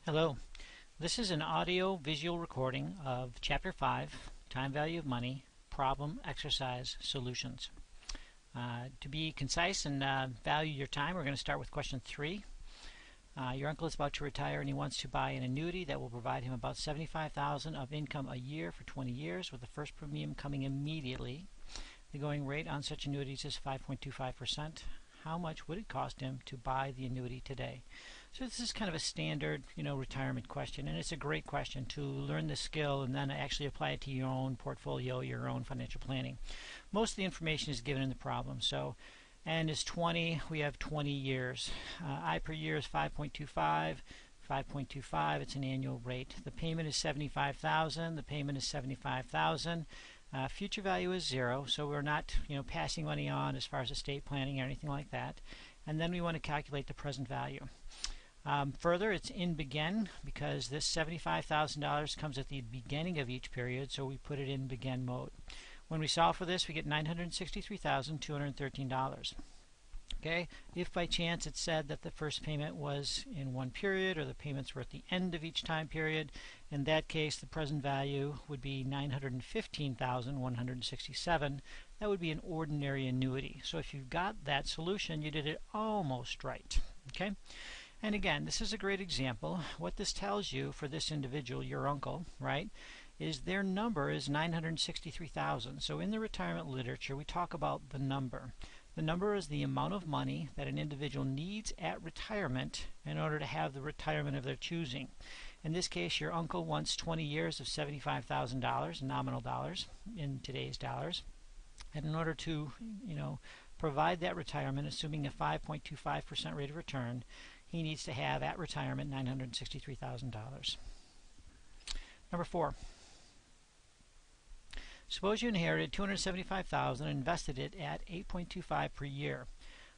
Hello, this is an audio-visual recording of Chapter 5, Time Value of Money, Problem Exercise Solutions. To be concise and value your time, we're going to start with question 3. Your uncle is about to retire and he wants to buy an annuity that will provide him about $75,000 of income a year for 20 years with the first premium coming immediately. The going rate on such annuities is 5.25%. How much would it cost him to buy the annuity today? So this is kind of a standard, retirement question, and it's a great question to learn the skill and then actually apply it to your own portfolio, your own financial planning. Most of the information is given in the problem. So, N is 20. We have 20 years. I per year is 5.25. 5.25. It's an annual rate. The payment is $75,000. The payment is $75,000. Future value is 0, so we're not passing money on as far as estate planning or anything like that. And then we want to calculate the present value. Further, it's in begin because this $75,000 comes at the beginning of each period, so we put it in begin mode. When we solve for this, we get $963,213. Okay, if by chance it said that the first payment was in one period or the payments were at the end of each time period, in that case the present value would be $915,167. That would be an ordinary annuity. So if you've got that solution, you did it almost right. Okay, and again, this is a great example. What this tells you for this individual, your uncle, right, is their number is 963,000. So in the retirement literature, we talk about the number. The number is the amount of money that an individual needs at retirement in order to have the retirement of their choosing. In this case, your uncle wants 20 years of $75,000, nominal dollars, in today's dollars. And in order to, provide that retirement, assuming a 5.25% rate of return, he needs to have at retirement $963,000. Number 4. Suppose you inherited $275,000 and invested it at 8.25 per year.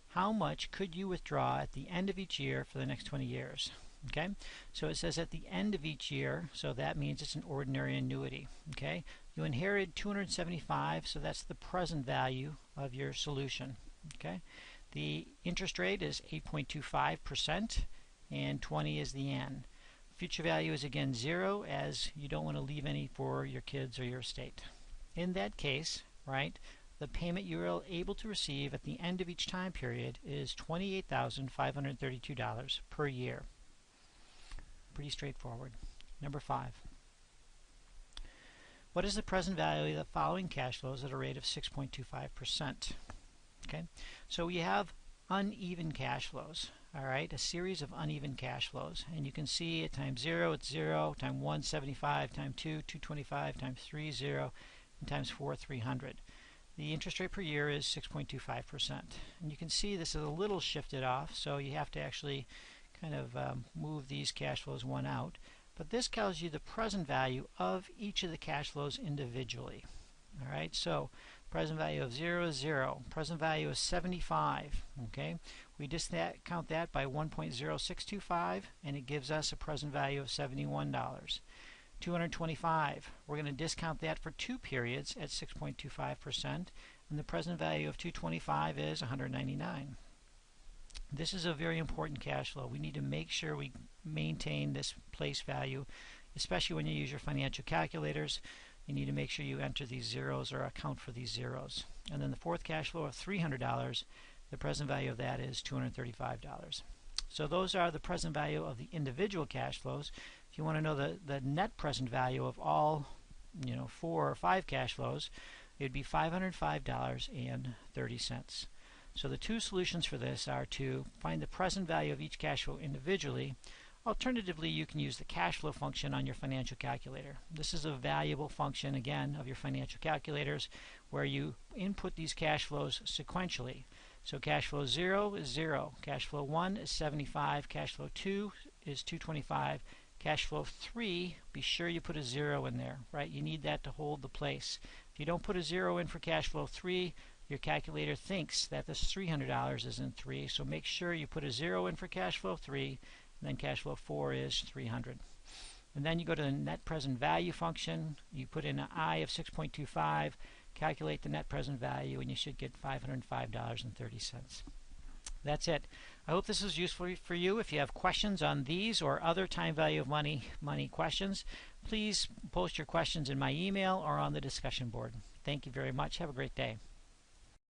How much could you withdraw at the end of each year for the next 20 years? Okay, so it says at the end of each year, so that means it's an ordinary annuity. Okay, you inherited $275,000, so that's the present value of your solution. Okay, the interest rate is 8.25%, and 20 is the N. Future value is again 0, as you don't want to leave any for your kids or your estate. In that case, right, the payment you are able to receive at the end of each time period is $28,532 per year. Pretty straightforward. Number 5. What is the present value of the following cash flows at a rate of 6.25%? Okay, so we have uneven cash flows. All right, a series of uneven cash flows, and you can see at time 0 it's 0, time 1 75, time 2 225, time 3 0, and times 4 300. The interest rate per year is 6.25%, and you can see this is a little shifted off, so you have to actually kind of move these cash flows one out. But this tells you the present value of each of the cash flows individually. All right, so present value of 0 is 0. Present value is 75. Okay, we discount that by 1.0625, and it gives us a present value of $71. 225. We're going to discount that for 2 periods at 6.25%, and the present value of 225 is $199. This is a very important cash flow. We need to make sure we maintain this place value, especially when you use your financial calculators. You need to make sure you enter these zeros or account for these zeros. And then the fourth cash flow of $300, the present value of that is $235. So those are the present value of the individual cash flows. If you want to know the net present value of all 4 or 5 cash flows, it would be $505.30. So the two solutions for this are to find the present value of each cash flow individually. Alternatively, you can use the cash flow function on your financial calculator. This is a valuable function, again, of your financial calculators where you input these cash flows sequentially. So cash flow 0 is 0, cash flow 1 is 75, cash flow 2 is 225, cash flow 3, be sure you put a 0 in there, right? You need that to hold the place. If you don't put a 0 in for cash flow 3, your calculator thinks that this $300 is in 3, so make sure you put a 0 in for cash flow 3, and then cash flow 4 is 300. And then you go to the net present value function, you put in an I of 6.25, calculate the net present value, and you should get $505.30. That's it. I hope this was useful for you. If you have questions on these or other time value of money questions, please post your questions in my email or on the discussion board. Thank you very much. Have a great day.